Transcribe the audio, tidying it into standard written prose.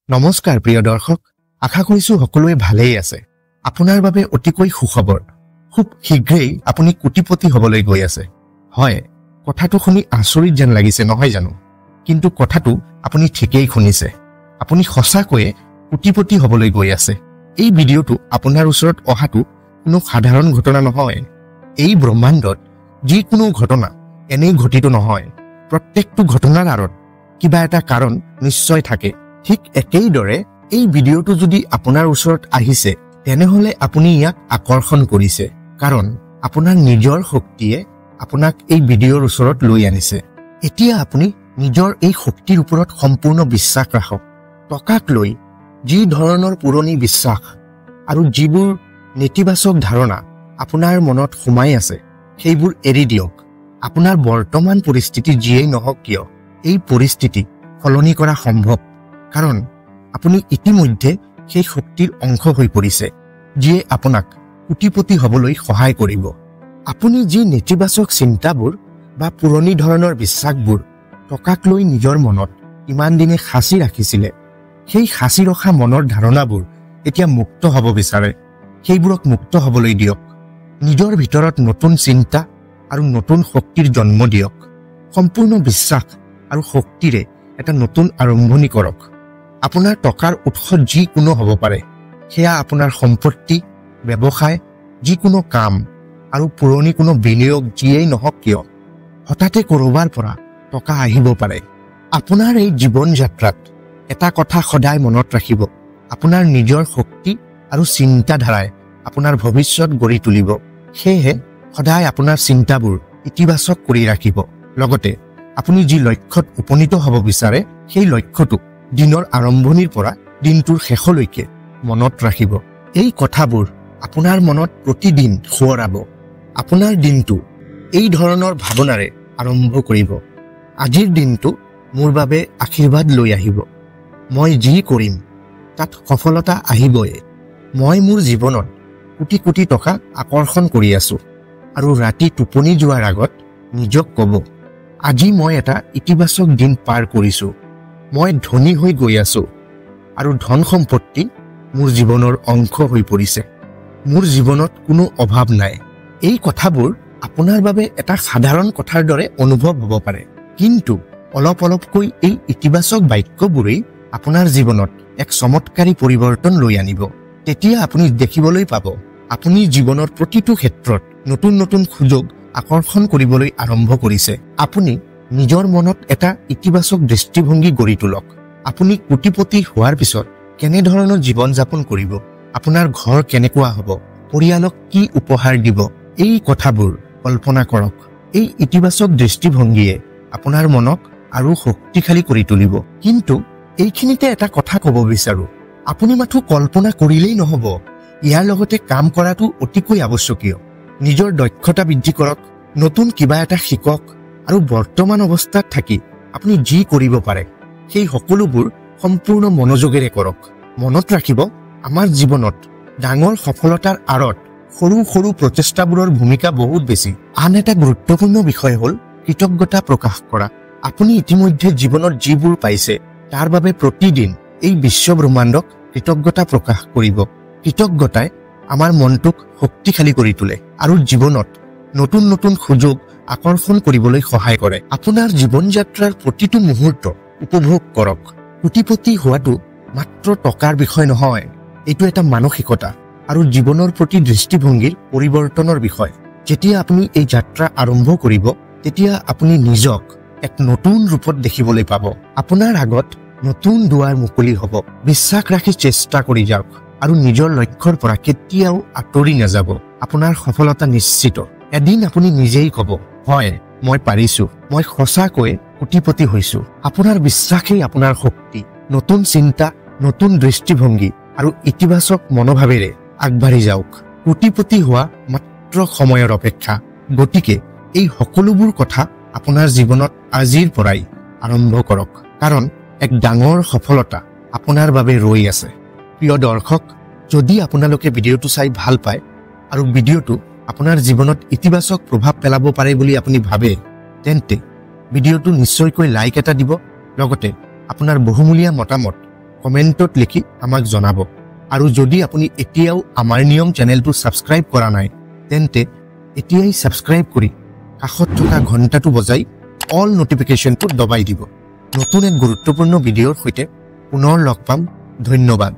নমস্কাৰ প্ৰিয় দৰ্শক, আশা কৰিছো সকলোৱে ভালেই আছে। আপোনাৰ বাবে অতিকৈ সুখবৰ। খুব শীঘ্ৰেই আপুনি কোটিপতি হ'বলৈ গৈ আছে। হয়, কথাটো শুনি আচৰিত যেন লাগিছে নহয় জানো? কিন্তু কথাটো আপুনি ঠিকেই শুনিছে। আপুনি সঁচাকৈয়ে কোটিপতি হ'বলৈ গৈ আছে। এই ভিডিঅ'টো আপোনাৰ ওচৰত অহাটো কোনো সাধাৰণ ঘটনা নহয়। এই ব্ৰহ্মাণ্ডত যিকোনো ঘটনা এনেই ঘটিত নহয়। প্ৰত্যেকটো ঘটনাৰ আঁৰত কিবা এটা কাৰণ নিশ্চয় থাকে। ঠিক একেইদৰে এই ভিডিঅ'টো যদি আপোনাৰ ওচৰত আহিছে, তেনেহলে আপুনি ইয়াক আকৰ্ষণ কৰিছে। কাৰণ আপোনাৰ নিজৰ শক্তিয়ে আপোনাক এই ভিডিঅ'ৰ ওচৰত লৈ আনিছে। এতিয়া আপুনি নিজৰ এই শক্তিৰ ওপৰত সম্পূৰ্ণ বিশ্বাস ৰাখক। টকাক লৈ যি ধৰণৰ পুৰণি বিশ্বাস আৰু যিবোৰ নেতিবাচক ধাৰণা আপোনাৰ মনত সোমাই আছে, সেইবোৰ এৰি দিয়ক। আপোনাৰ বৰ্তমান পৰিস্থিতি যিয়েই নহওক কিয়, এই পৰিস্থিতি সলনি কৰা সম্ভৱ। কাৰণ আপুনি ইতিমধ্যে সেই শক্তিৰ অংশ হৈ পৰিছে, যিয়ে আপোনাক কোটিপতি হ'বলৈ সহায় কৰিব। আপুনি যি নেতিবাচক চিন্তাবোৰ বা পুৰণি ধৰণৰ বিশ্বাসবোৰ টকাক লৈ নিজৰ মনত ইমান দিনে সাঁচি ৰাখিছিলে, সেই সাঁচি ৰখা মনৰ ধাৰণাবোৰ এতিয়া মুক্ত হ'ব বিচাৰে। সেইবোৰক মুক্ত হ'বলৈ দিয়ক। নিজৰ ভিতৰত নতুন চিন্তা আৰু নতুন শক্তিৰ জন্ম দিয়ক। সম্পূৰ্ণ বিশ্বাস আৰু শক্তিৰে এটা নতুন আৰম্ভণি কৰক। আপোনাৰ টকাৰ উৎস যিকোনো হ'ব পাৰে। সেয়া আপোনাৰ সম্পত্তি, ব্যৱসায়, যিকোনো কাম আৰু পুৰণি কোনো বিনিয়োগ যিয়েই নহওক কিয়, হঠাতে ক'ৰবাৰ পৰা টকা আহিব পাৰে। আপোনাৰ এই জীৱন যাত্ৰাত এটা কথা সদায় মনত ৰাখিব, আপোনাৰ নিজৰ শক্তি আৰু চিন্তাধাৰাই আপোনাৰ ভৱিষ্যত গঢ়ি তুলিব। সেয়েহে সদায় আপোনাৰ চিন্তাবোৰ ইতিবাচক কৰি ৰাখিব। লগতে আপুনি যি লক্ষ্যত উপনীত হ'ব বিচাৰে, সেই লক্ষ্যটো দিনৰ আৰম্ভণিৰ পৰা দিনটোৰ শেষলৈকে মনত ৰাখিব। এই কথাবোৰ আপোনাৰ মনত প্ৰতিদিন সোঁৱৰাব। আপোনাৰ দিনটো এই ধৰণৰ ভাৱনাৰে আৰম্ভ কৰিব। আজিৰ দিনটো মোৰ বাবে আশীৰ্বাদ লৈ আহিব। মই যি কৰিম তাত সফলতা আহিবই। মই মোৰ জীৱনত কোটি কোটি টকা আকৰ্ষণ কৰি আছো। আৰু ৰাতি টোপনি যোৱাৰ আগত নিজক ক'ব, আজি মই এটা ইতিবাচক দিন পাৰ কৰিছো। মই ধনী হৈ গৈ আছো আৰু ধন সম্পত্তি মোৰ জীৱনৰ অংশ হৈ পৰিছে। মোৰ জীৱনত কোনো অভাৱ নাই। এই কথাবোৰ আপোনাৰ বাবে এটা সাধাৰণ কথাৰ দৰে অনুভৱ হ'ব পাৰে, কিন্তু অলপ অলপকৈ এই ইতিবাচক বাক্যবোৰেই আপোনাৰ জীৱনত এক চমৎকাৰী পৰিৱৰ্তন লৈ আনিব। তেতিয়া আপুনি দেখিবলৈ পাব, আপুনি জীৱনৰ প্ৰতিটো ক্ষেত্ৰত নতুন নতুন সুযোগ আকৰ্ষণ কৰিবলৈ আৰম্ভ কৰিছে। আপুনি নিজৰ মনত এটা ইতিবাচক দৃষ্টিভংগী গঢ়ি তোলক। আপুনি কোটিপতি হোৱাৰ পিছত কেনেধৰণৰ জীৱন যাপন কৰিব, আপোনাৰ ঘৰ কেনেকুৱা হ'ব, পৰিয়ালক কি উপহাৰ দিব, এই কথাবোৰ কল্পনা কৰক। এই ইতিবাচক দৃষ্টিভংগীয়ে আপোনাৰ মনক আৰু শক্তিশালী কৰি তুলিব। কিন্তু এইখিনিতে এটা কথা ক'ব বিচাৰো, আপুনি মাথো কল্পনা কৰিলেই নহ'ব, ইয়াৰ লগতে কাম কৰাটো অতিকৈ আৱশ্যকীয়। নিজৰ দক্ষতা বৃদ্ধি কৰক, নতুন কিবা এটা শিকক আৰু বৰ্তমান অৱস্থাত থাকি আপুনি যি কৰিব পাৰে সেই সকলোবোৰ সম্পূৰ্ণ মনোযোগেৰে কৰক। মনত ৰাখিব, আমাৰ জীৱনত ডাঙৰ সফলতাৰ আঁৰত সৰু সৰু প্ৰচেষ্টাবোৰৰ ভূমিকা বহুত বেছি। আন এটা গুৰুত্বপূৰ্ণ বিষয় হ'ল কৃতজ্ঞতা প্ৰকাশ কৰা। আপুনি ইতিমধ্যে জীৱনত যিবোৰ পাইছে তাৰ বাবে প্ৰতিদিন এই বিশ্ব ব্ৰহ্মাণ্ডক কৃতজ্ঞতা প্ৰকাশ কৰিব। কৃতজ্ঞতাই আমাৰ মনটোক শক্তিশালী কৰি তোলে আৰু জীৱনত নতুন নতুন সুযোগ আকৰ্ষণ কৰিবলৈ সহায় কৰে। আপোনাৰ জীৱন যাত্ৰাৰ প্ৰতিটো মুহূৰ্ত উপভোগ কৰক। কোটিপতি হোৱাটো মাত্ৰ টকাৰ বিষয় নহয়, এইটো এটা মানসিকতা আৰু জীৱনৰ প্ৰতি দৃষ্টিভংগীৰ পৰিৱৰ্তনৰ বিষয়। যেতিয়া আপুনি এই যাত্ৰা আৰম্ভ কৰিব, তেতিয়া আপুনি নিজক এক নতুন ৰূপত দেখিবলৈ পাব। আপোনাৰ আগত নতুন দুৱাৰ মুকলি হ'ব। বিশ্বাস ৰাখি চেষ্টা কৰি যাওক আৰু নিজৰ লক্ষ্যৰ পৰা কেতিয়াও আঁতৰি নাযাব। আপোনাৰ সফলতা নিশ্চিত। এদিন আপুনি নিজেই ক'ব, হয় মই পাৰিছো, মই সঁচাকৈ কোটিপতি হৈছো। আপোনাৰ বিশ্বাসেই আপোনাৰ শক্তি। নতুন চিন্তা, নতুন দৃষ্টিভংগী আৰু ইতিবাচক মনোভাৱেৰে আগবাঢ়ি যাওক। কোটিপতি হোৱা মাত্ৰ সময়ৰ অপেক্ষা। গতিকে এই সকলোবোৰ কথা আপোনাৰ জীৱনত আজিৰ পৰাই আৰম্ভ কৰক, কাৰণ এক ডাঙৰ সফলতা আপোনাৰ বাবে ৰৈ আছে। প্ৰিয় দৰ্শক, যদি আপোনালোকে ভিডিঅ'টো চাই ভাল পায় আৰু ভিডিঅ'টো আপোনাৰ জীৱনত ইতিবাচক প্ৰভাৱ পেলাব পাৰে বুলি আপুনি ভাবে, তেন্তে ভিডিঅ'টো নিশ্চয়কৈ লাইক এটা দিব। লগতে আপোনাৰ বহুমূলীয়া মতামত কমেণ্টত লিখি আমাক জনাব আৰু যদি আপুনি এতিয়াও আমাৰ নিয়ম চেনেলটো ছাবস্ক্ৰাইব কৰা নাই তেন্তে এতিয়াই ছাবস্ক্ৰাইব কৰি কাষত থকা ঘণ্টাটো বজাই অল নটিফিকেশ্যনটো দবাই দিব নতুন এক গুৰুত্বপূৰ্ণ ভিডিঅ'ৰ সৈতে পুনৰ লগ পাম ধন্যবাদ